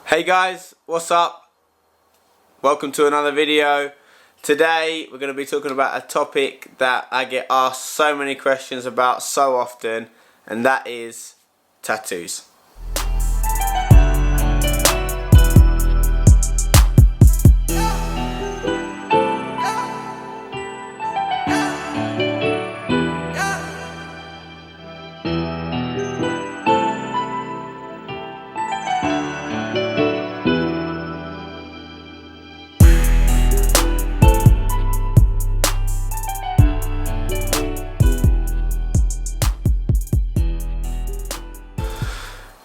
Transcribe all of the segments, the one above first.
Hey guys, what's up? Welcome to another video. Today we're going to be talking about a topic that I get asked so many questions about so often, and that is tattoos.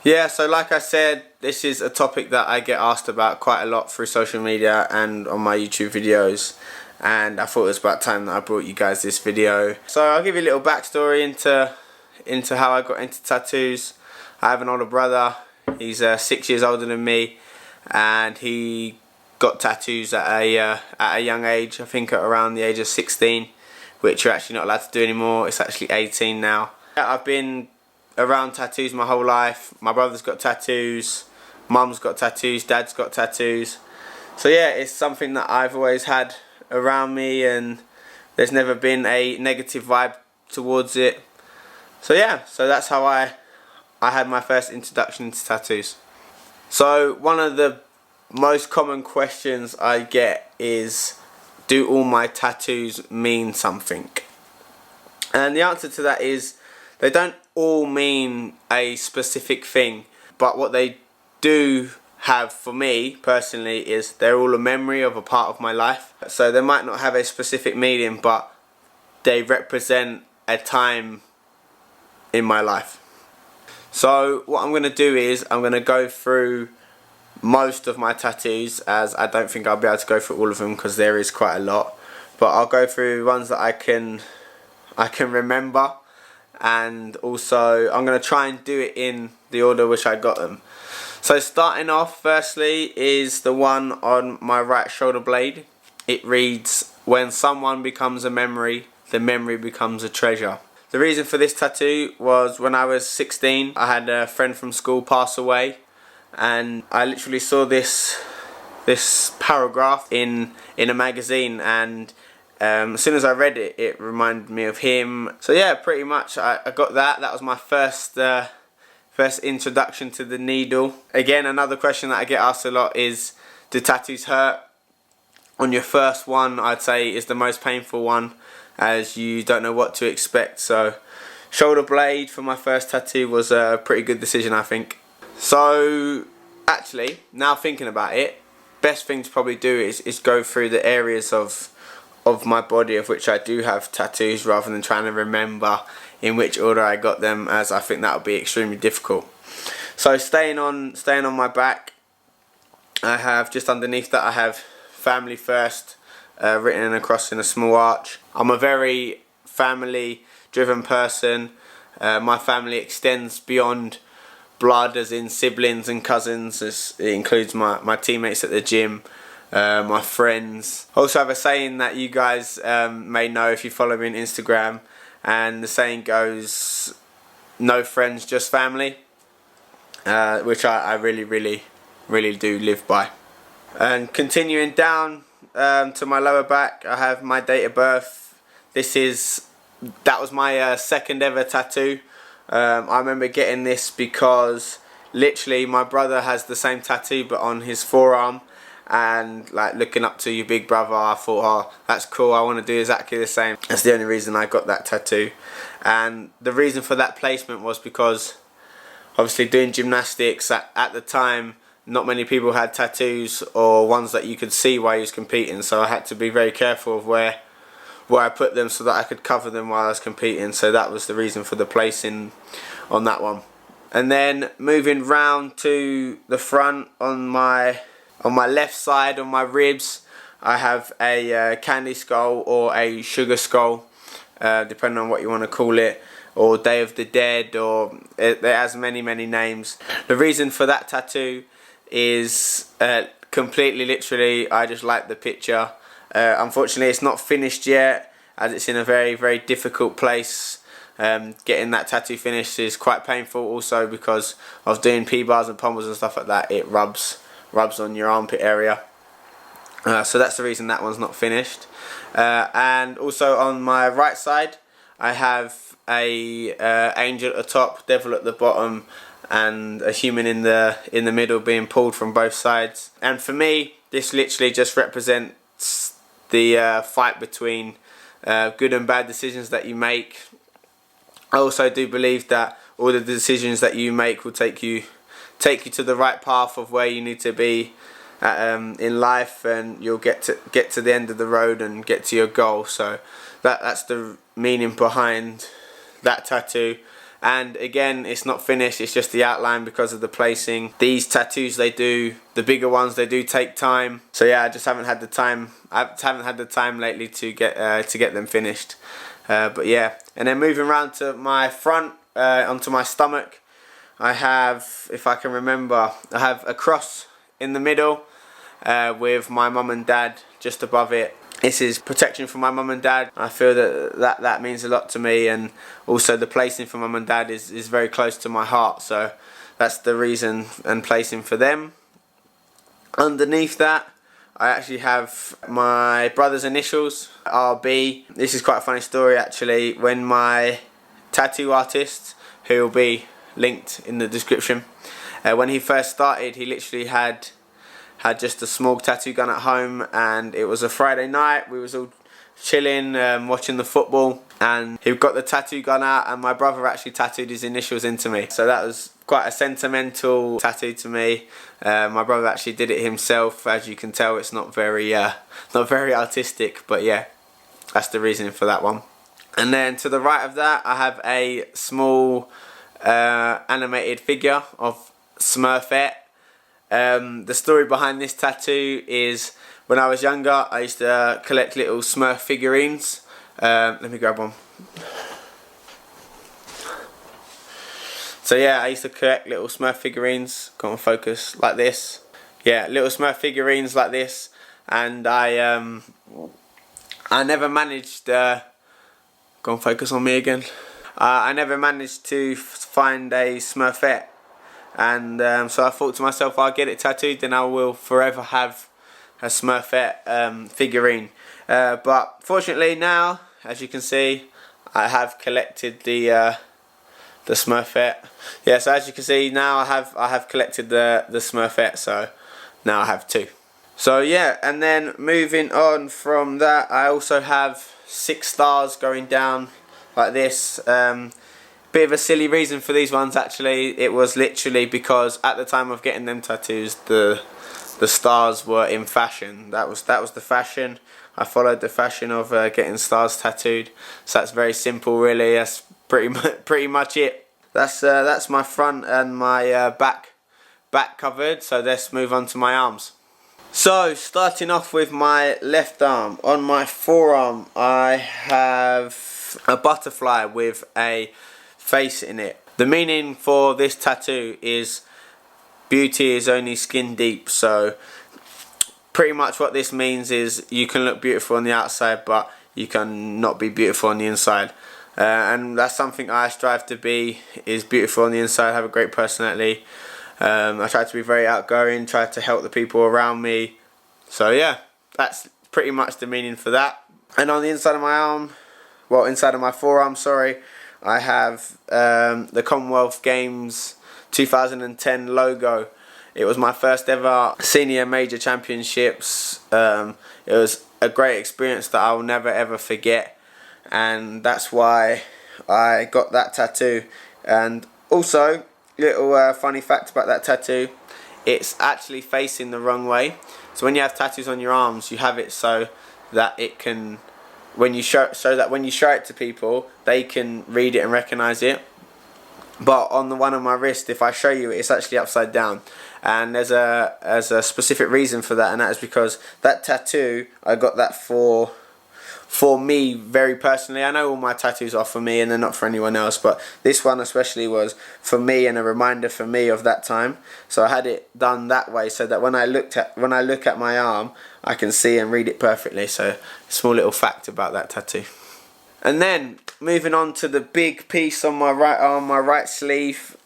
Yeah, so like I said, this is a topic that I get asked about quite a lot through social media and on my YouTube videos, and I thought it was about time that I brought you guys this video. So I'll give you a little backstory into how I got into tattoos. I have an older brother. He's 6 years older than me, and he got tattoos at a young age. I think at around the age of 16, which you're actually not allowed to do anymore. It's actually 18 now. I've been around tattoos my whole life. My brother's got tattoos, mum's got tattoos, dad's got tattoos. So yeah, it's something that I've always had around me, and there's never been a negative vibe towards it. So yeah, so that's how I had my first introduction to tattoos. So one of the most common questions I get is, do all my tattoos mean something? And the answer to that is, they don't all mean a specific thing, but what they do have for me personally is they're all a memory of a part of my life. So they might not have a specific meaning, but they represent a time in my life. So what I'm going to do is I'm going to go through most of my tattoos, as I don't think I'll be able to go through all of them because there is quite a lot, but I'll go through ones that I can remember. And also I'm going to try and do it in the order which I got them. So starting off, firstly is the one on my right shoulder blade. It reads, "When someone becomes a memory, the memory becomes a treasure." The reason for this tattoo was when I was 16, I had a friend from school pass away, and I literally saw this paragraph in a magazine, and as soon as I read it, it reminded me of him. So yeah, pretty much I got that. That was my first introduction to the needle. Again, another question that I get asked a lot is, do tattoos hurt? On your first one, I'd say is the most painful one, as you don't know what to expect. So shoulder blade for my first tattoo was a pretty good decision, I think. So actually, now thinking about it, best thing to probably do is go through the areas of my body of which I do have tattoos, rather than trying to remember in which order I got them, as I think that would be extremely difficult. So staying on my back, I have just underneath that I have family first written across in a small arch. I'm a very family driven person. My family extends beyond blood, as in siblings and cousins. It includes my teammates at the gym, my friends. Also have a saying that you guys may know if you follow me on Instagram, and the saying goes, no friends, just family, which I really do live by. And continuing down to my lower back, I have my date of birth. That was my second ever tattoo. I remember getting this because literally my brother has the same tattoo but on his forearm, and like looking up to your big brother, I thought, oh, that's cool, I want to do exactly the same. That's the only reason I got that tattoo. And the reason for that placement was because obviously doing gymnastics at the time, not many people had tattoos or ones that you could see while you was competing, so I had to be very careful of where I put them so that I could cover them while I was competing. So that was the reason for the placing on that one. And then moving round to the front, on my left side, on my ribs, I have a candy skull or a sugar skull, depending on what you want to call it, or Day of the Dead, or it has many names. The reason for that tattoo is completely literally, I just like the picture. Unfortunately it's not finished yet, as it's in a very difficult place. Getting that tattoo finished is quite painful, also because of doing P-bars and pommels and stuff like that. It rubs rubs on your armpit area. So that's the reason that one's not finished. And also on my right side, I have a angel at the top, devil at the bottom, and a human in the middle being pulled from both sides. And for me, this literally just represents the fight between good and bad decisions that you make. I also do believe that all the decisions that you make will take you to the right path of where you need to be in life, and you'll get to the end of the road and get to your goal. So that's the meaning behind that tattoo. And again, it's not finished, it's just the outline because of the placing. These tattoos, the bigger ones, they do take time. So yeah, I just haven't had the time. I haven't had the time lately to get them finished. But yeah, and then moving around to my front, onto my stomach, I have, if I can remember, I have a cross in the middle with my mum and dad just above it. This is protection for my mum and dad. I feel that means a lot to me, and also the placing for mum and dad is very close to my heart, so that's the reason and placing for them. Underneath that, I actually have my brother's initials, RB. This is quite a funny story actually. When my tattoo artist, who will be linked in the description, when he first started, he literally had just a small tattoo gun at home, and it was a Friday night. We was all chilling, watching the football, and he got the tattoo gun out, and my brother actually tattooed his initials into me. So that was quite a sentimental tattoo to me. My brother actually did it himself. As you can tell, it's not very artistic, but yeah, that's the reasoning for that one. And then to the right of that, I have a small animated figure of Smurfette. The story behind this tattoo is when I was younger, I used to collect little Smurf figurines. Let me grab one. So yeah, I used to collect little Smurf figurines. Come on, focus, like this. Yeah, little Smurf figurines like this, and I never managed. Go on, focus on me again. I never managed to find a Smurfette. And so I thought to myself, I'll get it tattooed, then I will forever have a Smurfette figurine. But fortunately now, as you can see, I have collected the Smurfette. Yeah, so as you can see now, I have collected the Smurfette. So now I have two. So yeah, and then moving on from that, I also have 6 stars going down like this. Bit of a silly reason for these ones actually. It was literally because at the time of getting them tattoos, the stars were in fashion. That was the fashion. I followed the fashion of getting stars tattooed. So that's very simple really. That's pretty much it. That's my front and my back covered. So let's move on to my arms. So starting off with my left arm, on my forearm I have a butterfly with a face in it. The meaning for this tattoo is beauty is only skin deep. So pretty much what this means is you can look beautiful on the outside, but you can not be beautiful on the inside. And that's something I strive to be, is beautiful on the inside, have a great personality. I try to be very outgoing, try to help the people around me. So yeah, that's pretty much the meaning for that. And on the inside of my arm, well, inside of my forearm, sorry, I have the Commonwealth Games 2010 logo. It was my first ever senior major championships. It was a great experience that I will never ever forget, and that's why I got that tattoo. And also, little funny fact about that tattoo, it's actually facing the wrong way. So when you have tattoos on your arms, you have it so that it can, when you show it to people, they can read it and recognize it. But on the one on my wrist, if I show you it, it's actually upside down. And there's a specific reason for that, and that is because that tattoo, I got that for me very personally. I know all my tattoos are for me and they're not for anyone else, but this one especially was for me and a reminder for me of that time. So I had it done that way so that when I look at my arm, I can see and read it perfectly. So a small little fact about that tattoo. And then moving on to the big piece on my right arm, my right sleeve.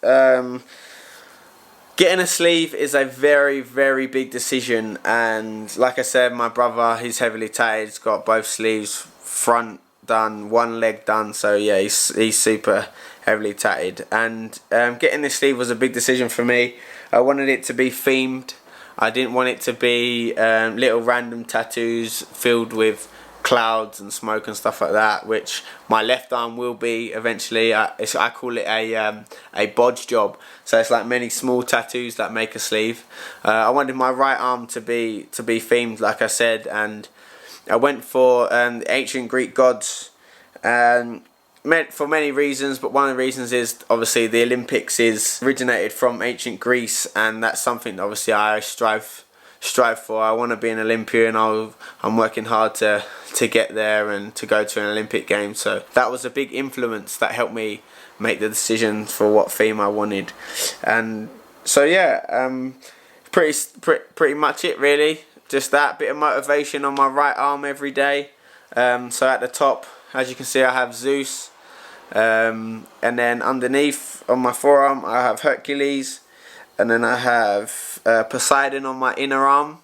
Getting a sleeve is a very, very big decision, and like I said, my brother, he's heavily tatted, he's got both sleeves, front done, one leg done, so yeah, he's super heavily tatted, and getting this sleeve was a big decision for me. I wanted it to be themed. I didn't want it to be little random tattoos filled with clouds and smoke and stuff like that, which my left arm will be eventually. I call it a bodge job, so it's like many small tattoos that make a sleeve. I wanted my right arm to be themed, like I said, and I went for the ancient Greek gods, for many reasons, but one of the reasons is obviously the Olympics is originated from ancient Greece, and that's something that obviously I strive for. I want to be an Olympian. I'm working hard to get there and to go to an Olympic game, so that was a big influence that helped me make the decision for what theme I wanted. And so yeah, pretty much it really, just that bit of motivation on my right arm every day. So at the top, as you can see, I have Zeus, and then underneath on my forearm I have Hercules, and then I have Poseidon on my inner arm,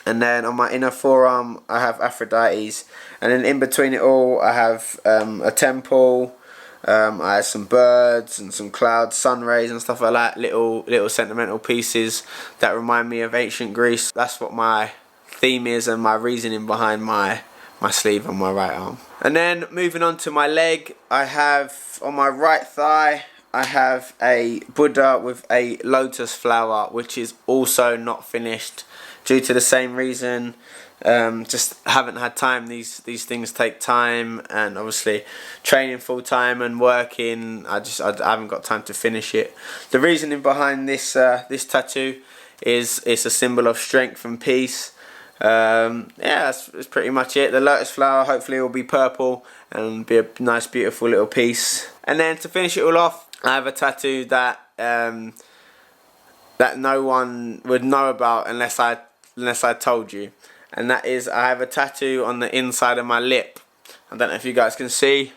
and then on my inner forearm I have Aphrodite's, and then in between it all I have a temple, I have some birds and some clouds, sun rays and stuff like that, little sentimental pieces that remind me of ancient Greece. That's what my theme is and my reasoning behind my sleeve on my right arm. And then moving on to my leg, I have on my right thigh I have a Buddha with a lotus flower, which is also not finished due to the same reason. Just haven't had time. These things take time, and obviously training full time and working, I haven't got time to finish it. The reasoning behind this this tattoo is it's a symbol of strength and peace. Yeah, that's pretty much it. The lotus flower hopefully will be purple and be a nice beautiful little piece. And then to finish it all off, I have a tattoo that that no one would know about unless I told you, and that is I have a tattoo on the inside of my lip. I don't know if you guys can see.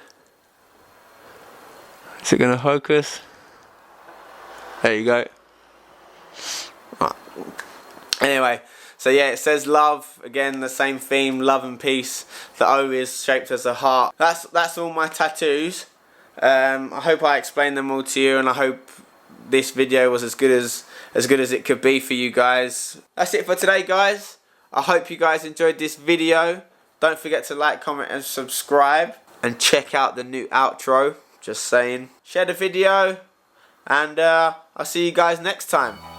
Is it gonna focus? There you go. Right. Anyway, so yeah, it says love. Again, the same theme, love and peace. The O is shaped as a heart. That's all my tattoos. I hope I explained them all to you, and I hope this video was as good as it could be for you guys. That's it for today, guys. I hope you guys enjoyed this video. Don't forget to like, comment and subscribe, and check out the new outro. Just saying. Share the video, and I'll see you guys next time.